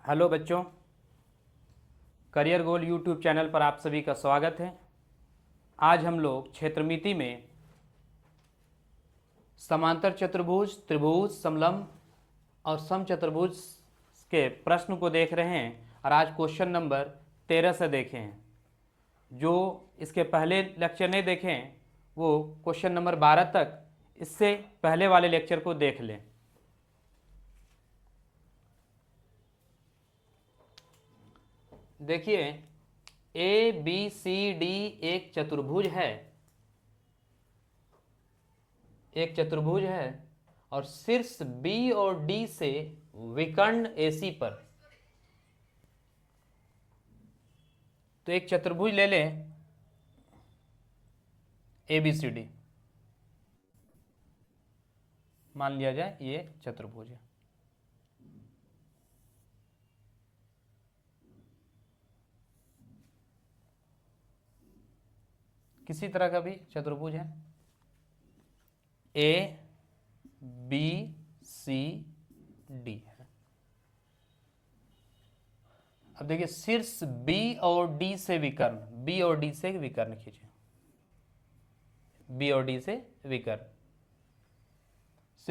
Hello बच्चों, career goal YouTube channel पर आप सभी का स्वागत है। आज हम लोग क्षेत्रमिति में समांतर चतुर्भुज, त्रिभुज, समलंब और समचतुर्भुज के प्रश्न को देख रहे हैं और आज क्वेश्चन नंबर 13 से देखे हैं। जो इसके पहले लेक्चर नहीं देखे हैं वो क्वेश्चन नंबर 12 तक इससे पहले वाले लेक्चर को देख लें। देखिए, ए बी सी डी एक चतुर्भुज है, और शीर्ष बी और डी से विकर्ण एसी पर। तो एक चतुर्भुज ले लें ए बी सी डी, मान लिया जाए ये चतुर्भुज है। किसी तरह का भी चतुर्भुज है, ए बी सी डी है। अब देखिए, शीर्ष बी और डी से विकर्ण, बी और डी से विकर्ण खींचे, बी और डी से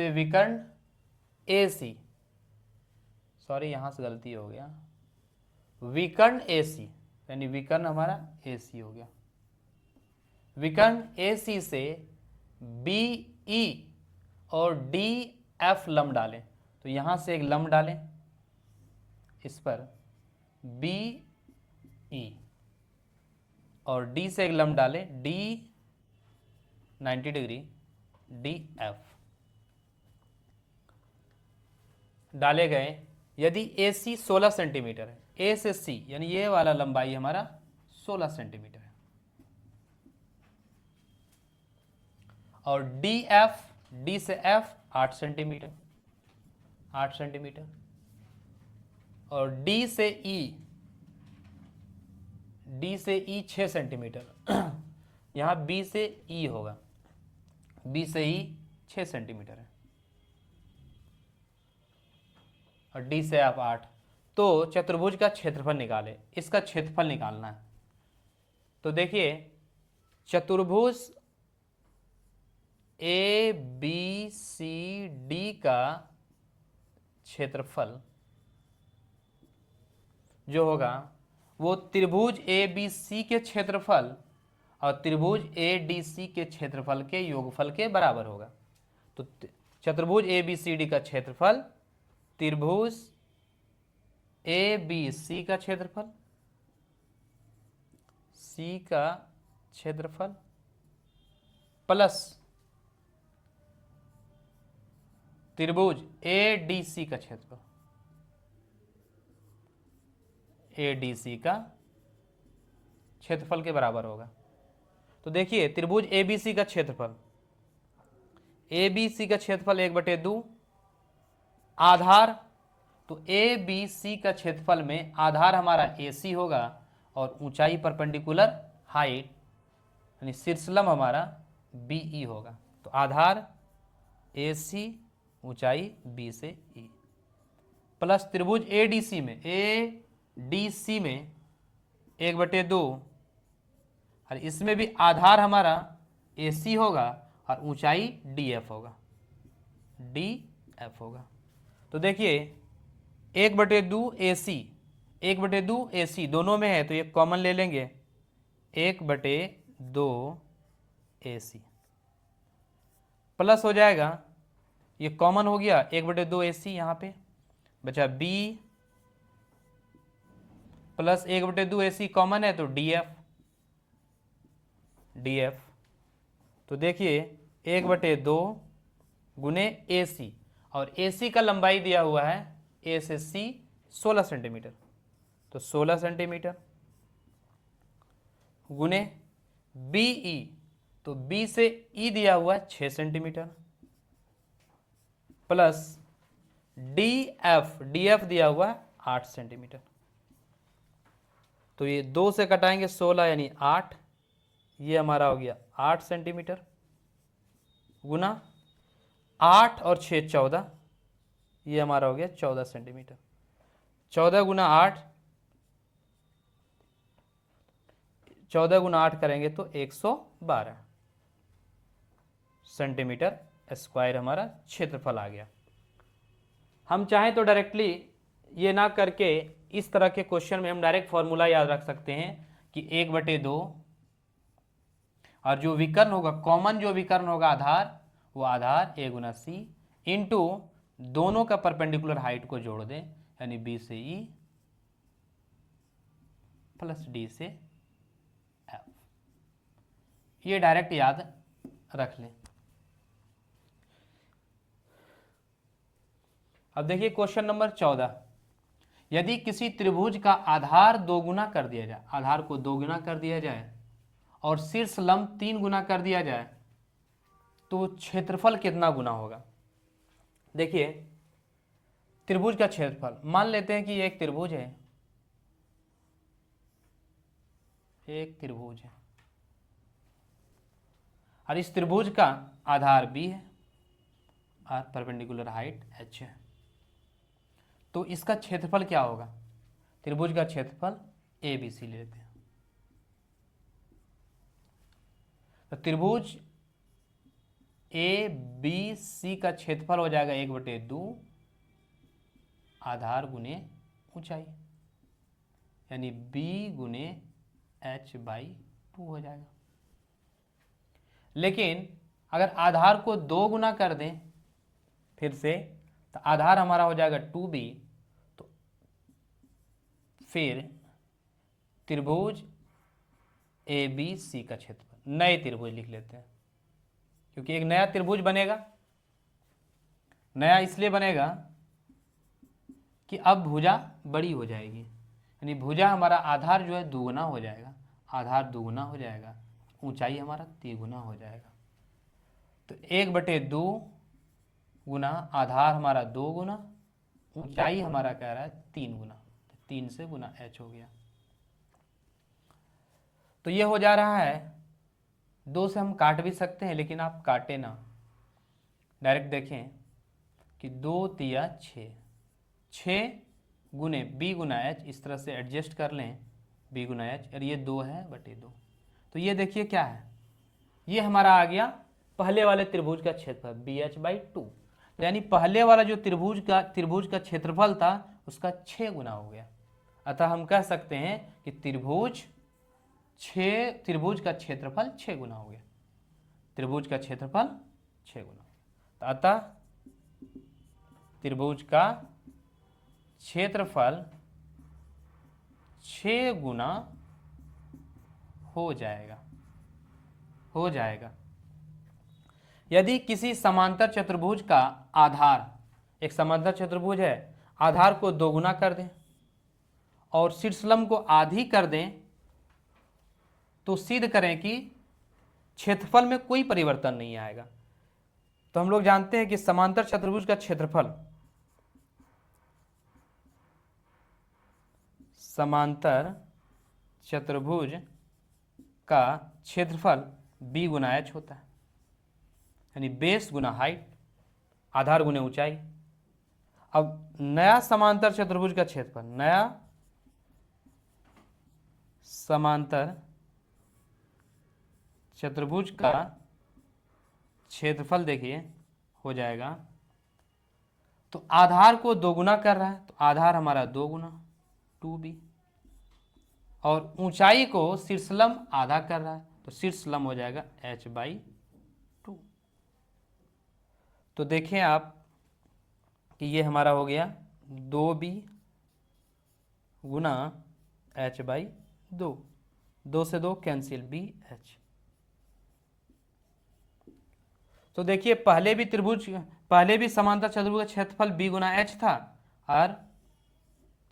विकर्ण ए सी, सॉरी यहां से गलती हो गया, विकर्ण ए सी, यानी विकर्ण हमारा ए सी हो गया। विकर्ण ए सी से बी ई और डी एफ लंब डालें, तो यहां से एक लंब डालें इस पर बी ई, और डी से एक लंब डालें डी 90 डिग्री डी एफ डाले गए। यदि ए सी 16 सेंटीमीटर है, ए से सी यानी ये वाला लंबाई हमारा 16 सेंटीमीटर है, और डी एफ, डी से एफ 8 सेंटीमीटर, और डी से ई 6 सेंटीमीटर यहां बी से ई होगा, बी से ई 6 सेंटीमीटर है, और डी से एफ 8। तो चतुर्भुज का क्षेत्रफल निकाले, इसका क्षेत्रफल निकालना है। तो देखिए, चतुर्भुज ए बी सी डी का क्षेत्रफल जो होगा वो त्रिभुज ए बी सी के क्षेत्रफल और त्रिभुज ए डी सी के क्षेत्रफल के योगफल के बराबर होगा। तो चतुर्भुज ए बी सी डी का क्षेत्रफल त्रिभुज ए बी सी का क्षेत्रफल, सी का क्षेत्रफल प्लस त्रिभुज ए डी सी का क्षेत्रफल, ए डी सी का क्षेत्रफल के बराबर होगा। तो देखिए, त्रिभुज ए बी सी का क्षेत्रफल, ए बी सी का क्षेत्रफल 1/2 आधार, तो ए बी सी का क्षेत्रफल में आधार हमारा ए सी होगा और ऊंचाई परपेंडिकुलर हाइट यानी शीर्षलंब हमारा बी ई होगा। तो आधार ए सी, ऊंचाई बी से ई, प्लस त्रिभुज ए डी सी में 1/2, और इसमें भी आधार हमारा ए सी होगा और ऊंचाई डी एफ होगा। तो देखिए, 1/2 ए सी दोनों में है, तो ये कॉमन ले लेंगे, 1/2 ए सी प्लस हो जाएगा, ये कॉमन हो गया 1/2 ए सी, यहाँ पे बचा बी प्लस 1/2 ए सी कॉमन है, तो डी एफ। तो देखिए, 1/2 गुने ए सी, और ए सी का लंबाई दिया हुआ है ए से सी 16 सेंटीमीटर, तो 16 सेंटीमीटर गुने बी ई, तो बी से ई दिया हुआ है 6 सेंटीमीटर, प्लस डी एफ दिया हुआ है 8 सेंटीमीटर। तो ये 2 से कटाएंगे 16 यानी 8, ये हमारा हो गया 8 सेंटीमीटर गुना 8 और 6 14, ये हमारा हो गया 14 सेंटीमीटर। 14 गुना 8, 14 गुना 8 करेंगे तो 112 सेंटीमीटर स्क्वायर हमारा क्षेत्रफल आ गया। हम चाहें तो डायरेक्टली ये ना करके इस तरह के क्वेश्चन में हम डायरेक्ट फॉर्मूला याद रख सकते हैं कि 1/2 और जो विकर्ण होगा, कॉमन जो विकर्ण होगा आधार, वो आधार a गुना सी इंटू दोनों का परपेंडिकुलर हाइट को जोड़ दें, यानी b से e प्लस d से f। ये डायरेक्ट याद रख लें। अब देखिए क्वेश्चन नंबर 14, यदि किसी त्रिभुज का आधार 2 गुना कर दिया जाए, आधार को 2 गुना कर दिया जाए और शीर्ष लंब 3 गुना कर दिया जाए तो क्षेत्रफल कितना गुना होगा। देखिए त्रिभुज का क्षेत्रफल, मान लेते हैं कि ये एक त्रिभुज है, एक त्रिभुज है और इस त्रिभुज का आधार b है और परपेंडिकुलर हाइट h है, तो इसका क्षेत्रफल क्या होगा। त्रिभुज का क्षेत्रफल ABC लेते हैं, तो त्रिभुज ABC का क्षेत्रफल हो जाएगा 1/2 आधार गुने ऊंचाई, यानी b गुने h/2 हो जाएगा। लेकिन अगर आधार को 2 गुना कर दें फिर से, तो आधार हमारा हो जाएगा 2b, तो फिर त्रिभुज ABC का क्षेत्रफल, नए त्रिभुज लिख लेते हैं क्योंकि एक नया त्रिभुज बनेगा। नया इसलिए बनेगा कि अब भुजा बड़ी हो जाएगी, यानी भुजा हमारा आधार जो है 2 गुना हो जाएगा, आधार 2 गुना हो जाएगा, ऊंचाई हमारा 3 गुना हो जाएगा। तो 1/2 गुना आधार हमारा 2 गुना, ऊंचाई हमारा कह रहा है 3 गुना, 3 से गुना h हो गया। तो ये हो जा रहा है, 2 से हम काट भी सकते हैं लेकिन आप काटे ना, डायरेक्ट देखें कि 2 तिया 6, 6 गुने b गुना h, इस तरह से एडजस्ट कर लें b गुना h, और ये 2 है बटे 2। तो ये देखिए क्या है, ये हमारा आ गया पहले वाले त्रिभुज का क्षेत्रफल BH/2, यानी पहले वाला जो त्रिभुज का क्षेत्रफल था उसका 6 गुना हो गया। अतः हम कह सकते हैं कि त्रिभुज का क्षेत्रफल 6 गुना हो गया, त्रिभुज का क्षेत्रफल 6 गुना। तो अतः त्रिभुज का क्षेत्रफल 6 गुना हो जाएगा। यदि किसी समांतर चतुर्भुज का आधार, एक समांतर चतुर्भुज है, आधार को 2 गुना कर दें और शीर्षलंब को आधी कर दें, तो सिद्ध करें कि क्षेत्रफल में कोई परिवर्तन नहीं आएगा। तो हम लोग जानते हैं कि समांतर चतुर्भुज का क्षेत्रफल, समांतर चतुर्भुज का क्षेत्रफल b गुना h होता है, यानी बेस गुना हाइट, आधार गुने ऊंचाई। अब नया समांतर चतुर्भुज का क्षेत्रफल, नया समांतर चतुर्भुज का क्षेत्रफल देखिए हो जाएगा, तो आधार को 2 गुना कर रहा है, तो आधार हमारा 2 गुना 2b, और ऊंचाई को शीर्षलंब आधा कर रहा है, तो शीर्षलंब हो जाएगा h/2। तो देखें आप कि ये हमारा हो गया 2b गुना h/2, 2 से 2 कैंसिल BH। तो देखिए पहले भी समांतर चतुर्भुज का क्षेत्रफल b गुना h था, और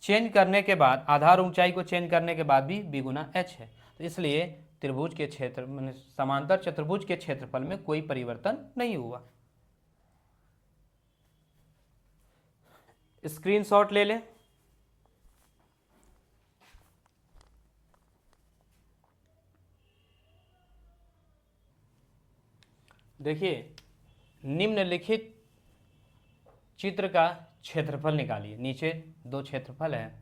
चेंज करने के बाद, आधार ऊंचाई को चेंज करने के बाद भी b गुना h है। तो इसलिए त्रिभुज के समांतर चतुर्भुज के क्षेत्रफल में कोई परिवर्तन नहीं हुआ। स्क्रीनशॉट ले लें। देखिए निम्नलिखित चित्र का क्षेत्रफल निकालिए। नीचे दो क्षेत्रफल है,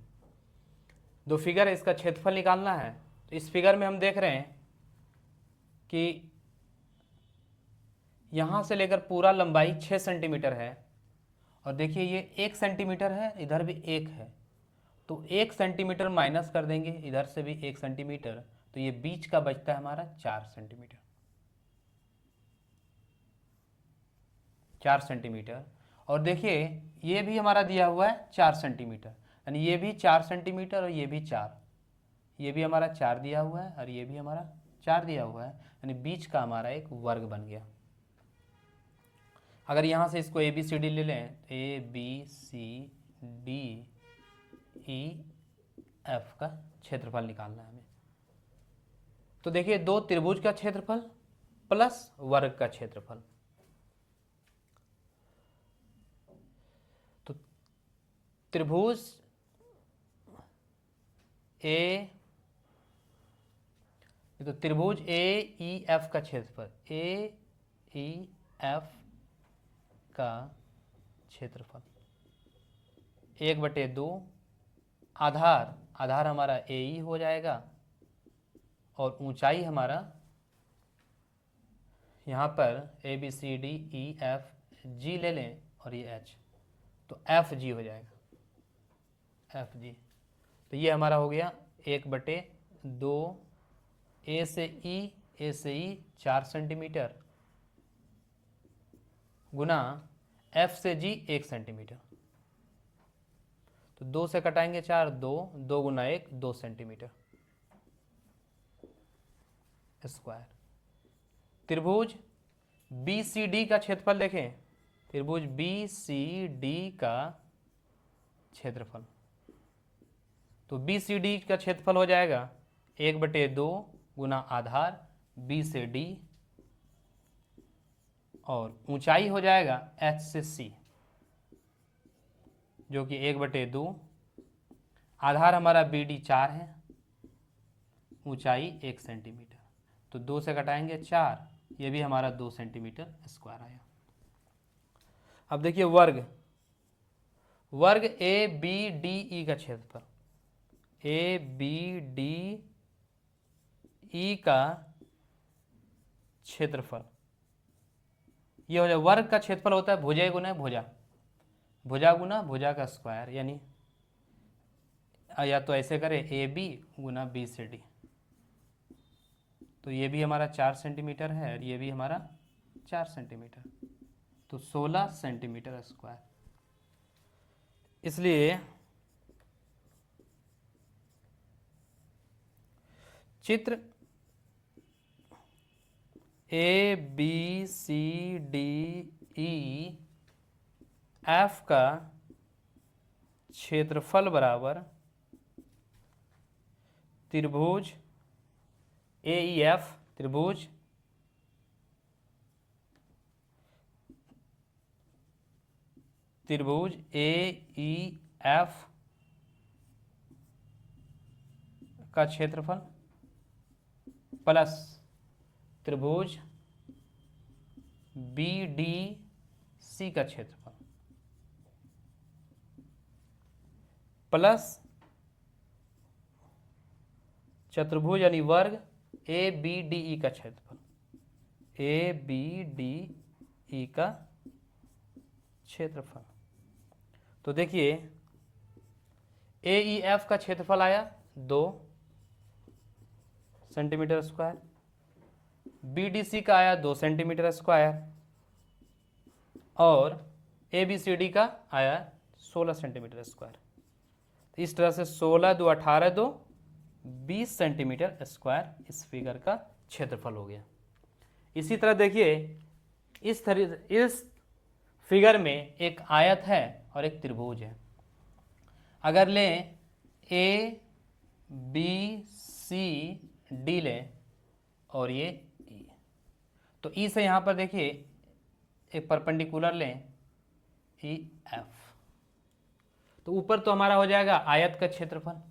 दो फिगर है, इसका क्षेत्रफल निकालना है। तो इस फिगर में हम देख रहे हैं कि यहाँ से लेकर पूरा लंबाई 6 सेंटीमीटर है, और देखिए ये 1 सेंटीमीटर है, इधर भी 1 है, तो 1 सेंटीमीटर माइनस कर देंगे, इधर से भी 1 सेंटीमीटर, तो ये बीच का बचता है हमारा 4 सेंटीमीटर। 4 सेंटीमीटर। और देखिए ये भी हमारा दिया हुआ है 4 सेंटीमीटर, यानी ये भी 4 सेंटीमीटर और ये भी 4, ये भी हमारा 4 दिया हुआ है और ये भी हमारा 4 दिया हुआ है, यानी बीच का हमारा एक वर्ग बन गया। अगर यहाँ से इसको ABCD ले लें, ABCDEF का क्षेत्रफल निकालना है हमें। तो देखिए दो त्रिभुज का क्षेत्रफल प्लस वर्ग का क्षेत्रफल, तो त्रिभुज तो त्रिभुज AEF का क्षेत्रफल, AEF का क्षेत्रफल 1/2, आधार हमारा AE हो जाएगा, और ऊंचाई हमारा यहाँ पर ABCDEFG ले लें और ये H, तो FG हो जाएगा, FG। तो ये हमारा हो गया 1/2, A से E 4 सेंटीमीटर गुना F से G 1 सेंटीमीटर, तो 2 से कटाएंगे 4, 2 गुना 1 2 सेंटीमीटर स्क्वायर। त्रिभुज BCD का क्षेत्रफल देखें, त्रिभुज BCD का क्षेत्रफल, तो BCD का क्षेत्रफल हो जाएगा 1/2 गुना आधार B से D, और ऊंचाई हो जाएगा H से C, जो कि 1/2, आधार हमारा BD 4 है, ऊंचाई 1 सेंटीमीटर, तो 2 से घटाएंगे 4, ये भी हमारा 2 सेंटीमीटर स्क्वायर आया। अब देखिए वर्ग ABDE का क्षेत्रफल, ABDE का क्षेत्रफल, ये हो जाए वर्ग का क्षेत्रफल होता है भुजा गुना भुजा, भुजा गुना भुजा का स्क्वायर, यानी या तो ऐसे करें AB गुना BCD, तो ये भी हमारा 4 सेंटीमीटर है और ये भी हमारा 4 सेंटीमीटर, तो 16 सेंटीमीटर स्क्वायर। इसलिए चित्र ABCDEF का क्षेत्रफल बराबर त्रिभुज AEF, त्रिभुज AEF का क्षेत्रफल प्लस त्रिभुज BDC का क्षेत्रफल प्लस चतुर्भुज यानी वर्ग ABDE का क्षेत्रफल, ABDE का क्षेत्रफल। तो देखिए AEF का क्षेत्रफल आया 2 सेंटीमीटर स्क्वायर, BDC का आया 2 सेंटीमीटर स्क्वायर, और ABCD का आया 16 सेंटीमीटर स्क्वायर। तो इस तरह से 16 2 18 2 20 सेंटीमीटर स्क्वायर इस फिगर का क्षेत्रफल हो गया। इसी तरह देखिए इस फिगर में एक आयत है और एक त्रिभुज है। अगर लें ABCD लें और ये E, तो E से यहाँ पर देखिए एक परपेंडिकुलर लें EF, तो ऊपर तो हमारा हो जाएगा आयत का क्षेत्रफल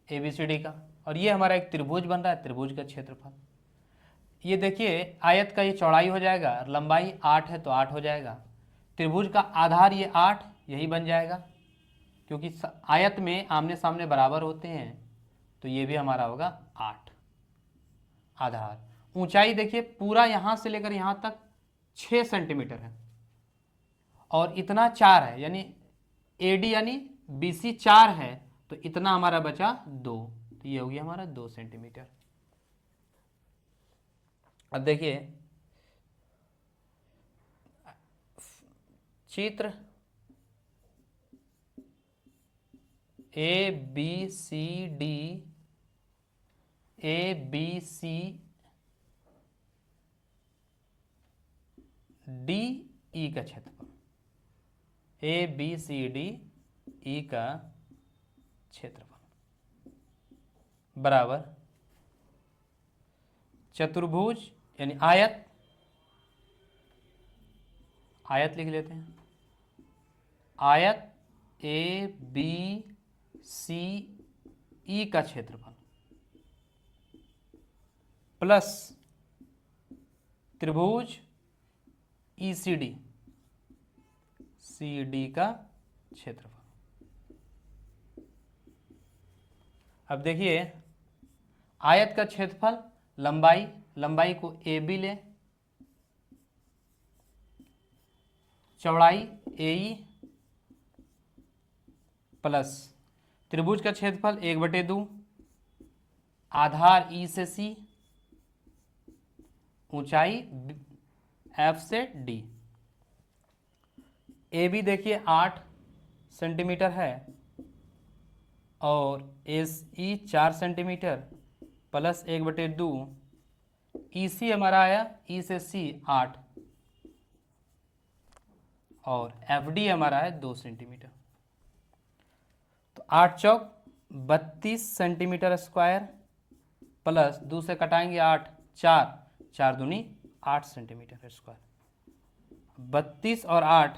ABCD का, और ये हमारा एक त्रिभुज बन रहा है, त्रिभुज का क्षेत्रफल। ये देखिए आयत का ये चौड़ाई हो जाएगा, लंबाई 8 है तो 8 हो जाएगा, त्रिभुज का आधार ये 8, यही बन जाएगा, क्योंकि आयत में आमने सामने बराबर होते हैं, तो ये भी हमारा होगा 8। आधार ऊंचाई देखिए पूरा यहाँ से लेकर यहाँ तक 6 सेंटीमीटर है, और इतना 4 है, यानी एडी यानी बीसी 4 है, तो इतना हमारा बचा 2, तो ये हो गया हमारा 2 सेंटीमीटर। अब देखिए चित्र ABCD ABCDE का क्षेत्रफल, ABCDE का क्षेत्रफल बराबर चतुर्भुज यानी आयत, आयत लिख लेते हैं, आयत ABCE का क्षेत्रफल प्लस त्रिभुज ECD का क्षेत्रफल। अब देखिए आयत का क्षेत्रफल, लंबाई को AB ले, चौड़ाई AE प्लस त्रिभुज का क्षेत्रफल 1/2, आधार E से C, ऊंचाई F से D। AB देखिए 8 सेंटीमीटर है और SE 4 सेंटीमीटर प्लस 1/2, EC हमारा आया E से C 8 और FD हमारा है 2 सेंटीमीटर, तो 8 चौक 32 सेंटीमीटर स्क्वायर प्लस 2 से कटाएंगे 8, 4 दूनी 8 सेंटीमीटर स्क्वायर, 32 और 8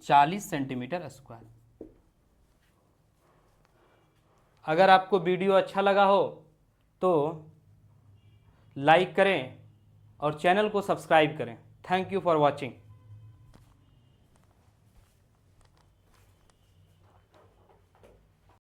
40 सेंटीमीटर स्क्वायर। अगर आपको वीडियो अच्छा लगा हो तो लाइक करें और चैनल को सब्सक्राइब करें। Thank you for watching.